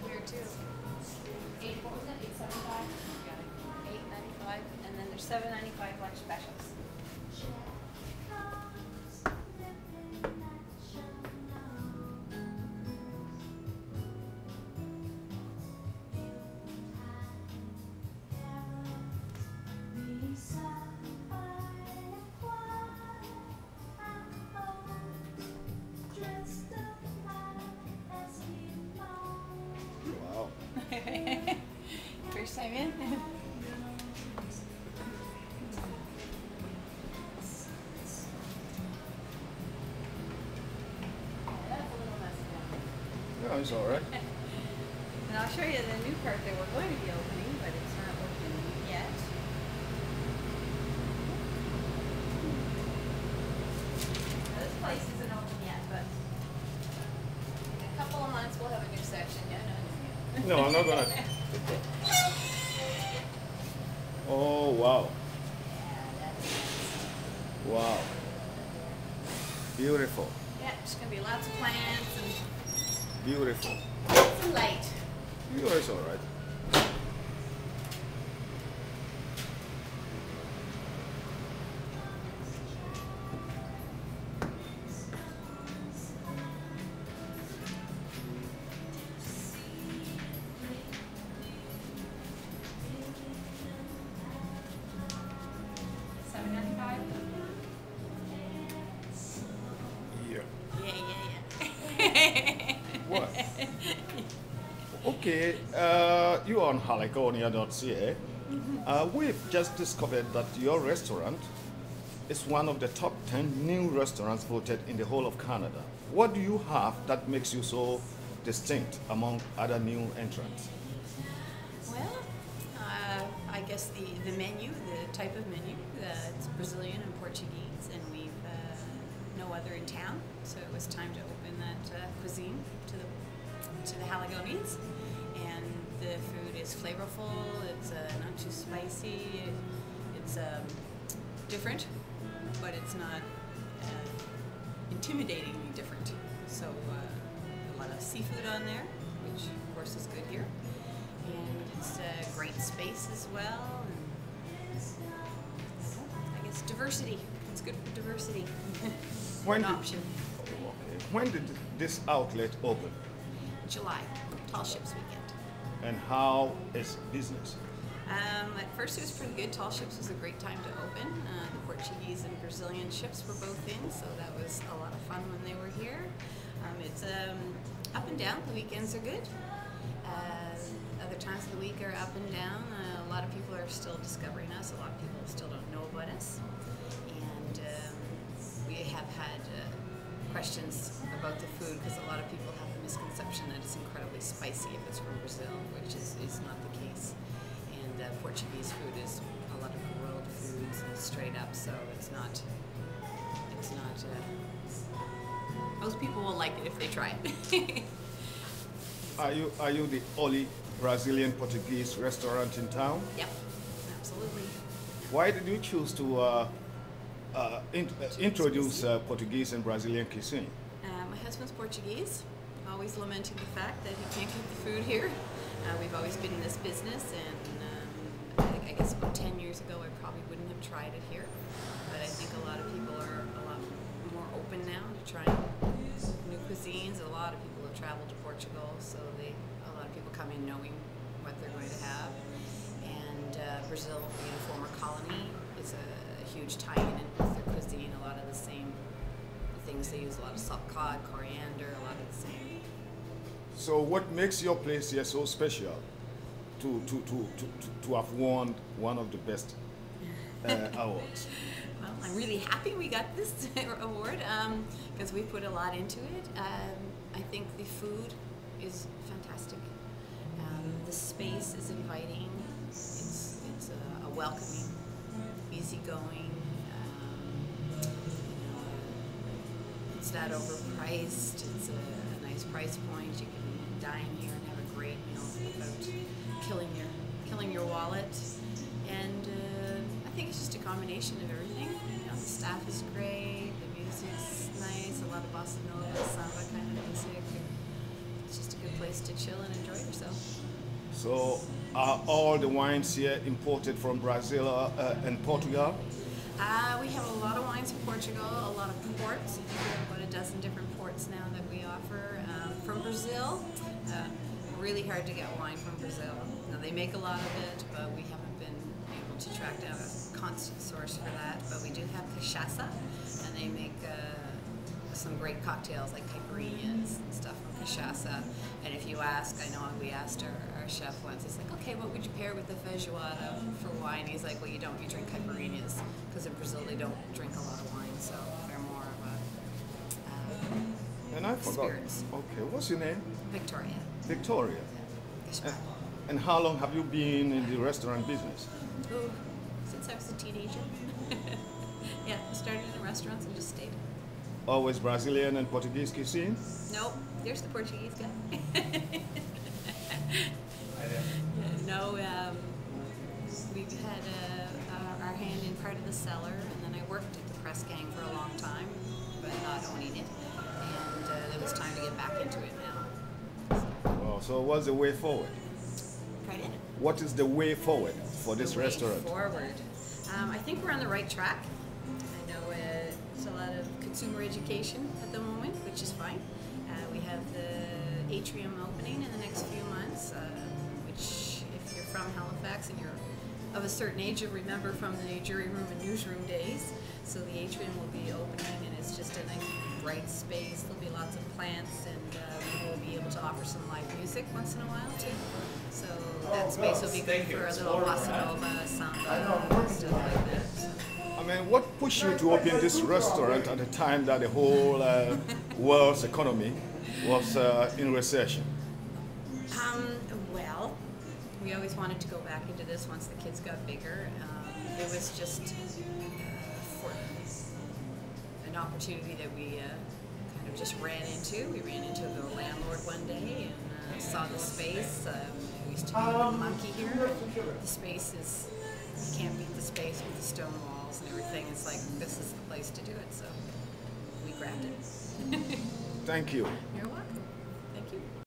here too. What was it? $8.75. Got it. $8.95, and then there's $7.95 lunch specials. Wow. First time in. Yeah, it's all right. And I'll show you the new part that we're going to be opening, but it's not open yet. Now, this place isn't open yet, but in a couple of months we'll have a new section. Yeah, no. No, I'm not gonna. Oh wow! Wow! Beautiful. Yeah, there's going to be lots of plants and Beautiful. lots of light. You know, it's all right. $7.95. Yeah. Yeah. What? Okay, you're on haligonia.ca. We've just discovered that your restaurant is one of the top 10 new restaurants voted in the whole of Canada. What do you have that makes you so distinct among other new entrants? Well, I guess the menu, the type of menu, it's Brazilian and Portuguese, and we've no other in town, so it was time to open that cuisine to the Haligonians. And the food is flavorful, it's not too spicy, it's different, but it's not intimidatingly different. So a lot of seafood on there, which of course is good here. And it's a great space as well. And I guess diversity. It's good for diversity. When An did- option. Okay. When did this outlet open, July, Tall Ships Weekend. and how is business? At first it was pretty good. Tall Ships was a great time to open. The Portuguese and Brazilian ships were both in, so that was a lot of fun when they were here. It's up and down. The weekends are good. Other times of the week are up and down. A lot of people are still discovering us. A lot of people still don't know about us. And we have had questions about the food because a lot of people have the misconception that it's incredibly spicy if it's from Brazil, which is not the case. And Portuguese food is a lot of grilled foods and straight up, so it's not. Most people will like it if they try it. Are you the only Brazilian Portuguese restaurant in town? Yep, absolutely. Why did you choose to introduce Portuguese and Brazilian cuisine? My husband's Portuguese, always lamenting the fact that he can't get the food here. We've always been in this business, and I guess about 10 years ago I probably wouldn't have tried it here. But I think a lot of people are a lot more open now to trying new cuisines. A lot of people have traveled to Portugal, so a lot of people come in knowing what they're going to have. And Brazil, being a former colony, is a huge tie-in with their cuisine. A lot of the same things they use, a lot of salt cod, coriander, a lot of the same. So what makes your place here so special to have won one of the best awards? Well, I'm really happy we got this award because we put a lot into it. I think the food is fantastic. The space is inviting. It's a welcoming, easygoing. It's not overpriced. It's a nice price point. You can dine here and have a great meal without killing your wallet. And I think it's just a combination of everything. The staff is great. The music's nice. A lot of bossa nova, samba kind of music. It's just a a good place to chill and enjoy yourself. So are all the wines here imported from Brazil and Portugal? We have a lot of wines from Portugal, a lot of ports. We have about a dozen different ports now that we offer. From Brazil, really hard to get wine from Brazil. Now they make a lot of it, but we haven't been able to track down a constant source for that. But we do have cachaça, and they make some great cocktails like caipirinhas and stuff from cachaça. And if you ask, I know we asked our chef once, he's like, okay, what would you pair with the feijoada for wine? He's like, well, you drink caipirinhas, because in Brazil they don't drink a lot of wine, so they're more of a And I forgot. spirits. Okay, what's your name? Victoria. Victoria. Gaspar. And how long have you been in the restaurant business? Ooh, since I was a teenager. Yeah, I started in restaurants and just stayed. Always Brazilian and Portuguese cuisine? Nope, there's the Portuguese guy. No, we've had our hand in part of the cellar, and then I worked at the press gang for a long time, but not owning it, and it was time to get back into it now. Oh, so what's the way forward? Pardon? What is the way forward for this The way restaurant? forward. I think we're on the right track. I know it's a lot of consumer education at the moment, which is fine. We have the atrium opening in the next few months, which if you're from Halifax and you're of a certain age, you'll remember from the jury room and newsroom days. So the atrium will be opening, and it's just a nice bright space. There'll be lots of plants, and we will be able to offer some live music once in a while too. So that space will be good for a little bossa nova, samba, stuff like that. So. I mean, what pushed you to open this restaurant at a time that the whole world's economy was in recession? Well, we always wanted to go back into this once the kids got bigger. It was just for an opportunity that we kind of just ran into. We ran into the landlord one day and saw the space. We used to be a monkey here. The space is, you can't beat the space with the stone walls and everything. It's like, this is the place to do it, so we grabbed it. Thank you. You're welcome.